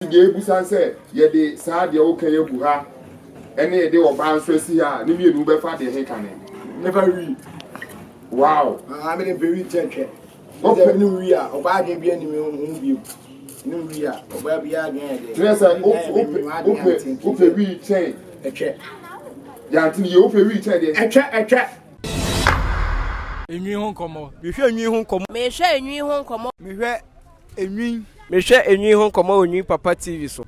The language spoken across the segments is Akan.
Ye busan say ye de saa de o kan ye bu ha ene ye de oba nso si ha ni mienu be fa de he kan never read. Wow, I mean very check. Okay, no we are oba de bia ni me no we are oba bia again. Yes, ope we chain a check. Ya tin ye ope we chain de A check. Enwi ho nkomo. Me hwe enwi ho nkomo. Me hwe enwi ho nkomo. Me hwe enwi ho nkomo onwi papa TV so.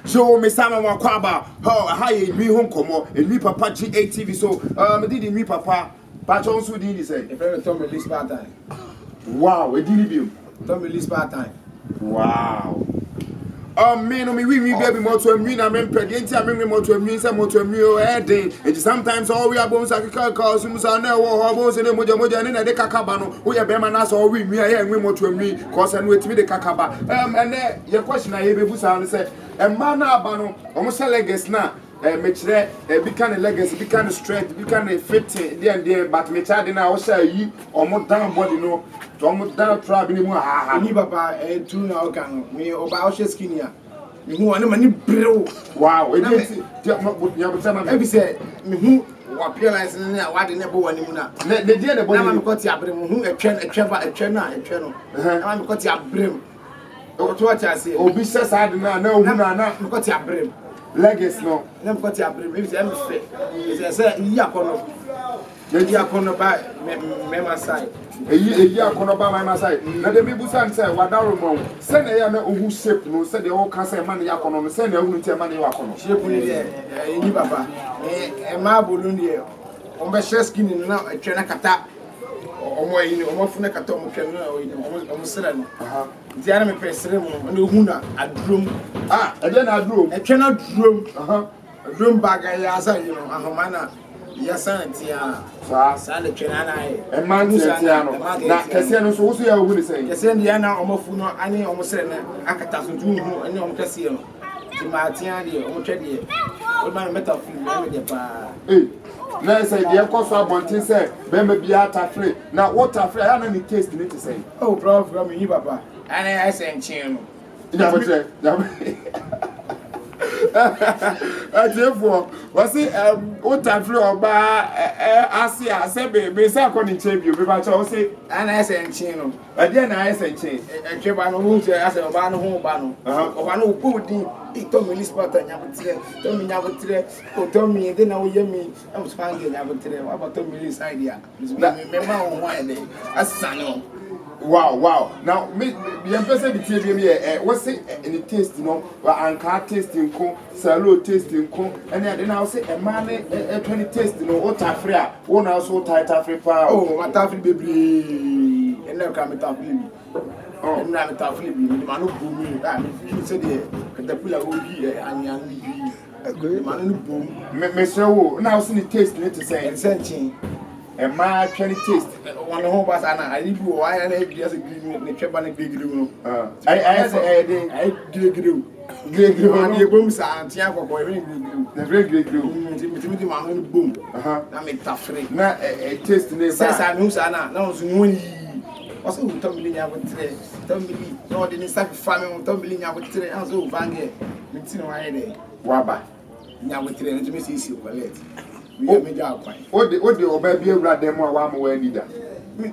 So me sama wa kwaba ha ye nwi ho nkomo enwi papa GATV so me did enwi papa pa chon so di say If ever Tommy Lee Spartan. Wow, e di ni bi Tommy Lee Spartan. Wow. Me no me we baby moto amwi na me mpede enti a me moto amwi se moto amwi o heading it sometimes all we are bones akeka cause musa na wo ho bones ne moja ne na de kakaba no wo ye be ma na so we nwi aye nwi moto amwi cause no etimi de kakaba ene ye question aye be busa no say emma na aba no omo se legacy na me kire bi kan legacy bi kan strength bi kan fit there but me child na wo say yi omo down body no omo down trap ni mu ha Ni papa tu na o kan me oba o she skinny a me hu ane mani brew. Wow, e dey ya buta na E bi say me hu wa realize na wa de ne bo wani mu na. ne dey na body na me ko ti abre mu hu etwe no na me ko ti abre mu o to acha say obi se sad na ohu na me ko ti abre mu legacy no na me ko ti abre mu e bi say me fe say yi akono yi akono ba me ma side eyi akono ba my side na de bibu san say wadaro mo se na ya na ohu shape no se de o ka say man ya akono no se na ehunu ti man ya akono shape ni de yi baba e ma bolu ni e on be share skin ni na etwe na kata omo yi ni omo fu na kata omo twe na omo sere no nti ara me pesere mo na ohu na adrom e de na adrom etwe na adrom adrom baga ya asa yi no ahoma na ya santia sa le twe na na e man santia no na kese no so wo so ya ohu ni say kese ndi ya na omo fu no ani omo sere na akata so tu hu ani omo kese no ti ma tia de omo twe de o ma meta fu na me de pa na say de ko so abontin say be me bia tafre na what tafre ya na ni taste ni to say oh prof from you papa ani I say nchin no ya botre Ajefo wasi o tafre oba asia se be se akoni nchebio be ba cha o se ani I say nchin no ade na I say nchin etwe ba no hu se ase oba no hu ba no oba no ko di Tommy Lee Spartan nyabotre Tommy nyabotre o Tommy de na wo yemi am spange nyabotre wa ba Tommy Lee side ya me ma wo ho ede asano. Wow. Now, me person be tell me what's it any taste no anka taste nko salo taste nko and then now say a man 20 taste no what afria one also tight africa oh my tafri bebre and now come tafri oh na me tafri bi man no boom me say the caterpillar will be anyan bi man no boom me say wo now see the taste need to say sentient a man 20 taste one home pass na I do why na e just green ne cheba na gbegire no I say I gbegire gbegire na e bom sa antia kokko e gbegire me man no boom na me tafri na taste ne ba sa no sa na so woni also Tommy nya botre Tommy no de ni safi family Tommy nya botre an so vange me ti no aye de waba nya botre na me si collect we me ja kwan o de oba bi ewura dem a wa ma wa leader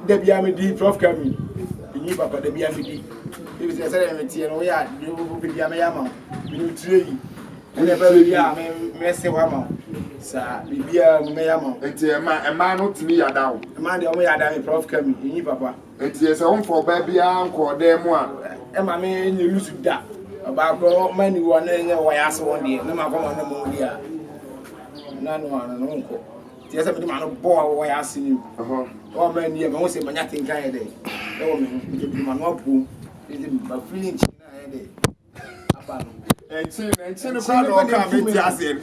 da bia me di prof kami ni papa da bia me di e bi se me tie no ya de bi bia me ya ma bi no tire yi ene ba bia me se wa ma sa bi bia me ya ma enti e ma no timi ya dawo e ma de o me ya da me prof kami ni papa enti se won for ba bia anko dem a e ma me nye lusu da ba ko mani wo na nye wo ya so won de na ma ko ma na mo di a na no ana no nko ti esa me di ma no bo wo ya asini o ma ni e ma wo se manya tinkan e de e wo me di ma no apu di ba feeling chi na e de apa no Enchine kwa no ka me ti ase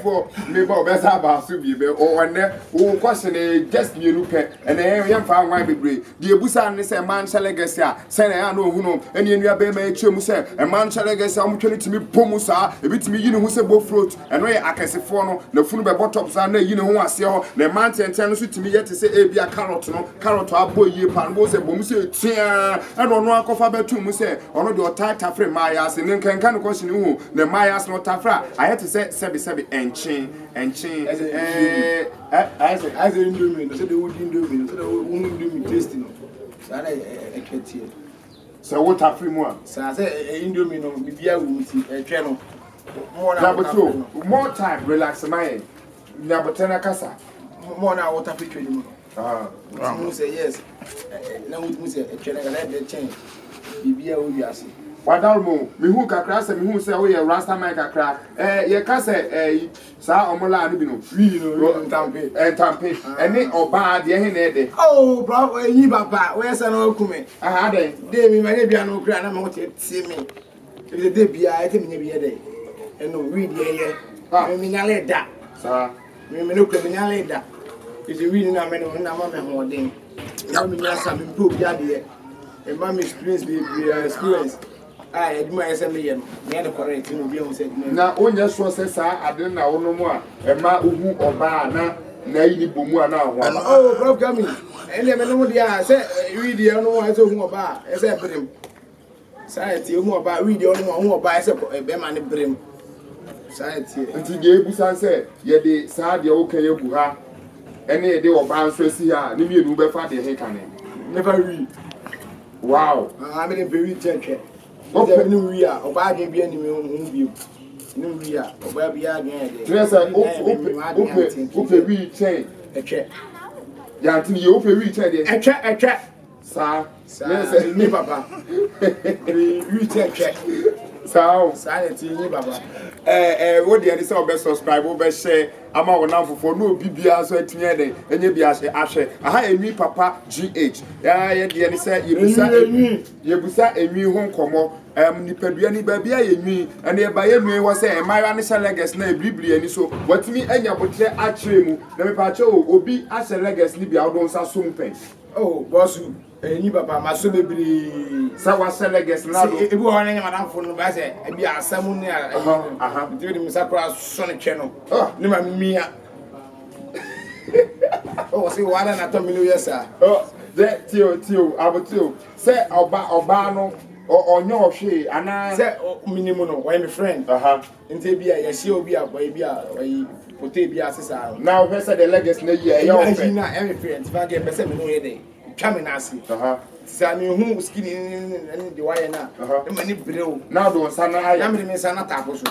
for me ba obesa ba so bi be o one wo question just me nu pe and yem fa wan bebre de ebusa ne se man legacy a se na ya no hu no ene enua be ma etwemu se e man legacy am twene timi pomu sa e bitimi yi ne hu se bo float eno ye akesefo no na funu be bottom sa na yi ne hu ase ho na man tenten no so timi yete se e bia carrot abo yi pa no se bom se tia eno no akofa betu mu se ono de otata frame ma ya se ne nkenkan question hu na ma ya se no tafra ayete se sebi enchin I say indomie no say the wood indomie no say the indomie tasting no say na e kwetie so what tafri mu a say indomie no bibia wu ti etwe no more time relax my na botana kasa more na water picture ni mo you say yes na we say etwe na ga dey change bibia wu wiase Wadalmo, me who kakra se me who say we rasta man kakra ye ka se sa omola no bi no we no tampe ene oba de he na de oh bro yi baba we say no kume aha de mi manya bia no kra na me hote tie me e de bia e te me bia de eno we de ye me nyale da sa me no kra me nyale da e de we na me no na ma me ho den na me nya sa me pro bia de e ma me experience eduma SM yen me the correct no bi o say na onya so se sa ade na wono mu a e ma ohu oba na yi ni bomu a na ho oh bro kami ele me no dia say we dia no wa say ohu oba e say brem society ohu oba we dia no ohu oba e say be ma ne brem society nti ge ebusan say ye de sa de o kan ebu ha ene ye de oba nso si ha ne mi enu be fa de he kan never we wow I mean very check okay no we are oba adwen bia ni me hu bio no we are oba bia adwen de yes ope we chain etwe ya ntini ye ope we chain de etwe sa yes ni baba we check sa ti ni baba wo de say obe subscribe obe share ama wona fofo no bibia so atinye den enye bia ahwe aha enwi papa GH ya ye de say yebusa enwi ho nkomo nipadua ni ba bia yenwi ene e ba yenwi wo say emaya ne sha legacy na ebribri ani so watimi anya botre akire mu na me pa che obi ashe legacy ni bia odon sa so mpen oh bossu ni baba maso bebri sa wa sha legacy na do ebi ho nya madam fo no ba say ebi asamu ni aha ndi di misakura so ne twe no ni ma mia oh say wada na to million sir oh the tio abotio say oba no onyo hwe ana say minimum no why my friend nti bia ya she obi aboy bia why pote bia asesa now we say the legacy na ye ya ofe na every friend fa get person me no ye dey twa me na ase sa me hu skin ni de why na e mani brew now do sana ay na me sana tapo so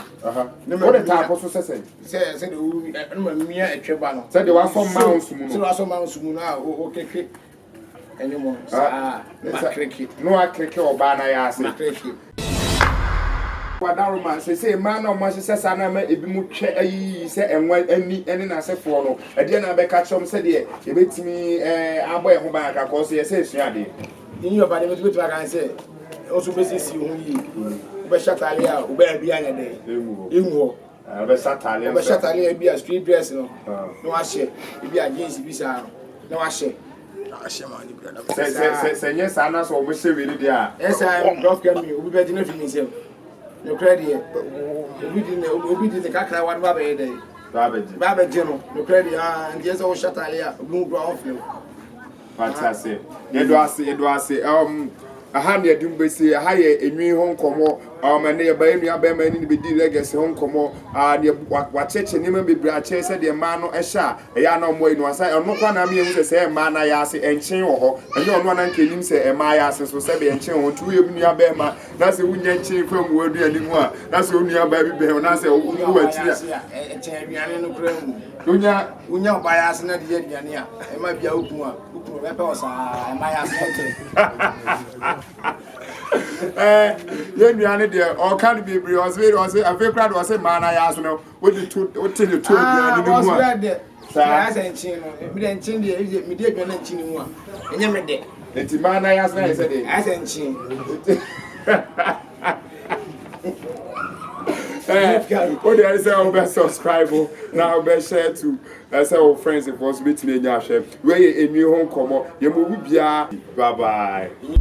ne me de tapo so say de no mia etwe ba no say de wa so mouse mu no so wa so mouse mu na o keke anymore makreki no akreki oba na ya ase makreki wadaruma say man no mo hye sana ma ebi mu twe ayi say enwa ani ene na asefo no e de na be ka chom say de e betimi aboy ho ba ka ko so ye say suade yin yo ba de betu kan say o so be sisi hu yi o be shatale a o be bi anya de emu be shatale bi a street dress no no a she bi a jeans bi sa no a she se sana so obo se wiri dia esa prof kemi obi be dina fi nsem no credit obi di kakra wan ba be dey ba be jeno no credit and yes o shatale a obi mu bro off no fantastic yedo ase aha ne adum be se aha ye enwi ho nkomo ne ye ba enu aba ma ni be di legacy ho nkomo ne wa cheche ne ma be bra che se de ma no ehya ya na omo inu asa ono kwa na me hu se ma na ya ase enchen wo ho enye ono na nkenim se ma ya ase so se be enchen ho tu ye nu aba ma na se wunya enchen fam wadu ani mu a na se onu aba bi be na se wu atiri enchen aduane no kura mu unya ba ya ase na de aduane a e ma bia okun a okun be pe o sa e ma ya ase ye nuane de o kan bibiri o say afi crowd o say man na ya so no we the two nuane ni mu a sa say enchin no mi de enchin de mi de aduane enchin mu a enye me de enti man na ya so na say de say enchin What do I say? I'll be subscribe. Now be share to. I say our friends if was meet me. Where a new home come up. You move. Bye bye.